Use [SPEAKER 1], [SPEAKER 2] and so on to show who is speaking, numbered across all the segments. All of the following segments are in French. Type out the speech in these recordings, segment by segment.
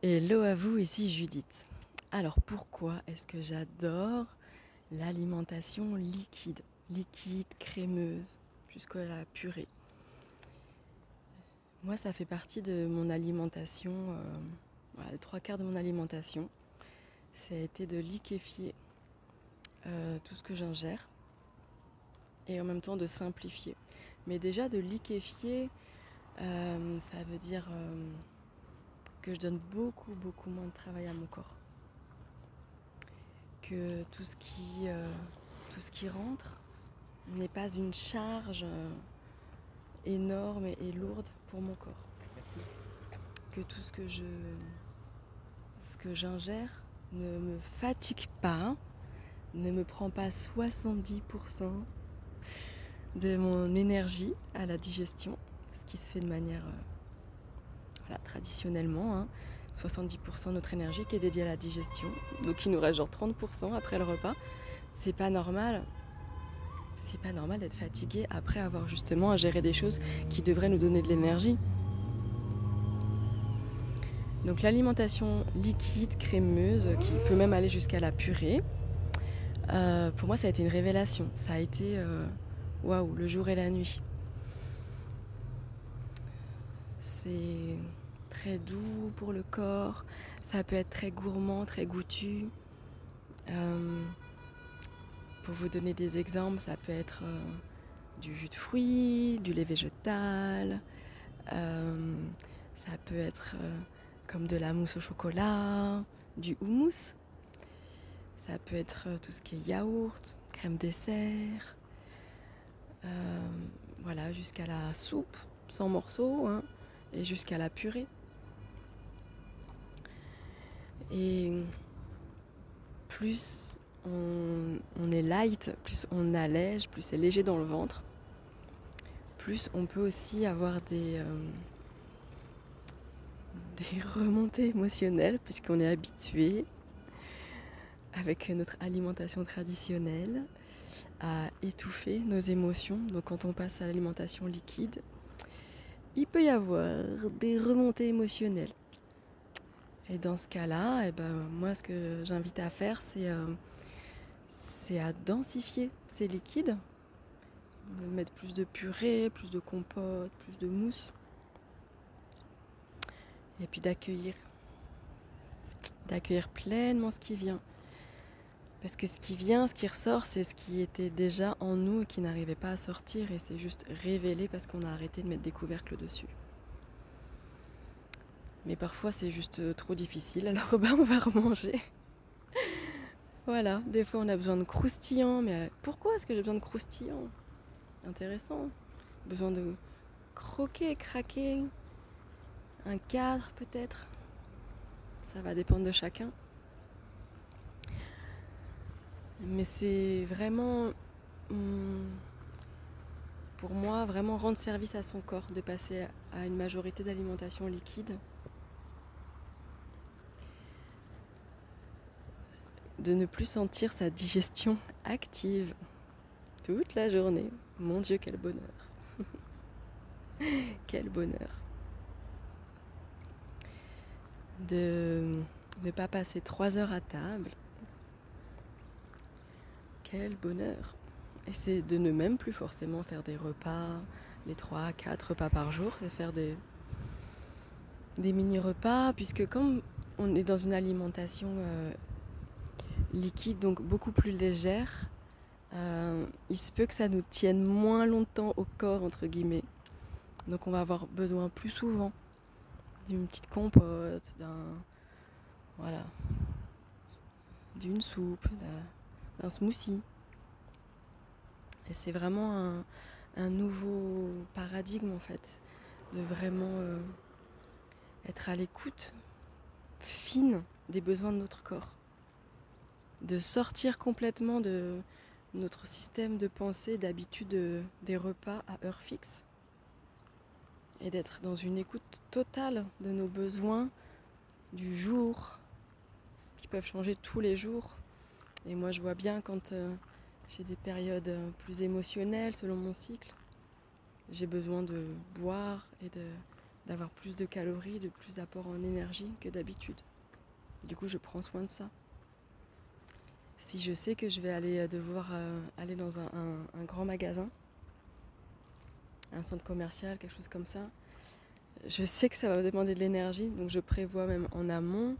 [SPEAKER 1] Hello à vous, ici Judith. Alors pourquoi est-ce que j'adore l'alimentation liquide, crémeuse, jusqu'à la purée? Moi, ça fait partie de mon alimentation, voilà, les trois quarts de mon alimentation, ça a été de liquéfier tout ce que j'ingère et en même temps de simplifier. Mais déjà de liquéfier, ça veut dire que je donne beaucoup moins de travail à mon corps. Que tout ce qui rentre n'est pas une charge énorme et lourde pour mon corps. Que tout ce que j'ingère ne me fatigue pas, ne me prend pas 70% de mon énergie à la digestion, ce qui se fait de manière voilà, traditionnellement. 70% de notre énergie qui est dédiée à la digestion, donc il nous reste genre 30% après le repas. C'est pas normal. C'est pas normal d'être fatigué après avoir justement à gérer des choses qui devraient nous donner de l'énergie. Donc l'alimentation liquide, crémeuse, qui peut même aller jusqu'à la purée, pour moi ça a été une révélation. Ça a été waouh, le jour et la nuit. C'est très doux pour le corps, ça peut être très gourmand, très goûtu. Pour vous donner des exemples, ça peut être du jus de fruits, du lait végétal, ça peut être comme de la mousse au chocolat, du houmous, ça peut être tout ce qui est yaourt, crème dessert, voilà, jusqu'à la soupe sans morceaux et jusqu'à la purée. Et plus on est light, plus on allège, plus c'est léger dans le ventre, plus on peut aussi avoir des remontées émotionnelles puisqu'on est habitué avec notre alimentation traditionnelle à étouffer nos émotions. Donc quand on passe à l'alimentation liquide, il peut y avoir des remontées émotionnelles. Et dans ce cas-là, moi ce que j'invite à faire, c'est à densifier ces liquides, mettre plus de purée, plus de compote, plus de mousse, et puis d'accueillir pleinement ce qui vient. Parce que ce qui vient, ce qui ressort, c'est ce qui était déjà en nous et qui n'arrivait pas à sortir, et c'est juste révélé parce qu'on a arrêté de mettre des couvercles dessus. Mais parfois c'est juste trop difficile, alors on va remanger. Voilà, des fois on a besoin de croustillant, mais pourquoi est-ce que j'ai besoin de croustillant? Intéressant. Besoin de croquer, craquer, un cadre peut-être. Ça va dépendre de chacun. Mais c'est vraiment, pour moi, vraiment rendre service à son corps, de passer à une majorité d'alimentation liquide. De ne plus sentir sa digestion active toute la journée. Mon Dieu, quel bonheur. Quel bonheur. De ne pas passer 3 heures à table. Quel bonheur. Et c'est de ne même plus forcément faire des repas, les 3-4 repas par jour, de faire des mini-repas, puisque comme on est dans une alimentation liquide, donc beaucoup plus légère, il se peut que ça nous tienne moins longtemps au corps, entre guillemets. Donc on va avoir besoin plus souvent d'une petite compote, voilà, d'une soupe, d'un smoothie. Et c'est vraiment un nouveau paradigme en fait, de vraiment être à l'écoute fine des besoins de notre corps. De sortir complètement de notre système de pensée, d'habitude des repas à heure fixe. Et d'être dans une écoute totale de nos besoins du jour, qui peuvent changer tous les jours. Et moi je vois bien quand j'ai des périodes plus émotionnelles selon mon cycle, j'ai besoin de boire et d'avoir plus de calories, de plus d'apport en énergie que d'habitude. Du coup, je prends soin de ça. Si je sais que je vais devoir aller dans un grand magasin, un centre commercial, quelque chose comme ça, je sais que ça va me demander de l'énergie, donc je prévois même en amont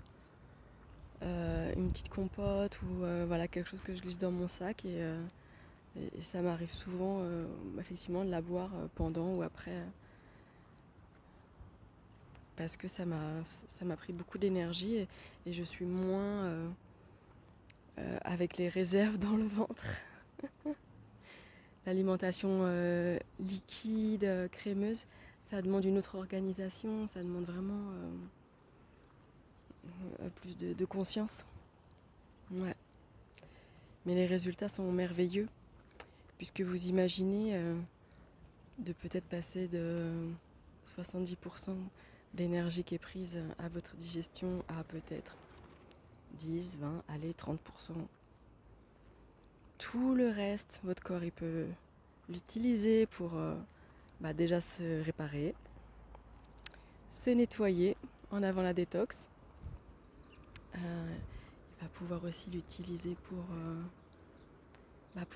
[SPEAKER 1] une petite compote ou voilà, quelque chose que je glisse dans mon sac et ça m'arrive souvent effectivement de la boire pendant ou après parce que ça m'a pris beaucoup d'énergie et je suis moins avec les réserves dans le ventre. L'alimentation liquide, crémeuse, ça demande une autre organisation, ça demande vraiment plus de conscience. Ouais. Mais les résultats sont merveilleux, puisque vous imaginez de peut-être passer de 70% d'énergie qui est prise à votre digestion à peut-être 10, 20, allez 30%. Tout le reste, votre corps il peut l'utiliser pour déjà se réparer, se nettoyer en avant la détox. Il va pouvoir aussi l'utiliser pour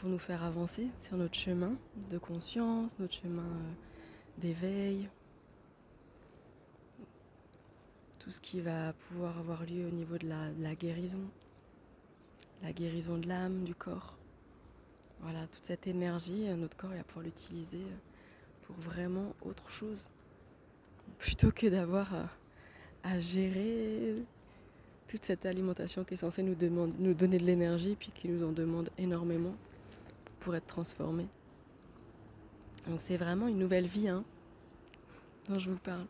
[SPEAKER 1] nous faire avancer sur notre chemin de conscience, notre chemin d'éveil, tout ce qui va pouvoir avoir lieu au niveau de la guérison de l'âme, du corps. Voilà, toute cette énergie, notre corps il va pouvoir l'utiliser pour vraiment autre chose, plutôt que d'avoir à gérer toute cette alimentation qui est censée nous donner de l'énergie, puis qui nous en demande énormément pour être transformée. Donc c'est vraiment une nouvelle vie dont je vous parle.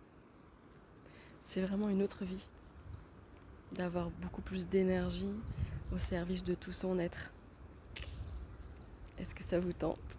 [SPEAKER 1] C'est vraiment une autre vie, d'avoir beaucoup plus d'énergie au service de tout son être. Est-ce que ça vous tente ?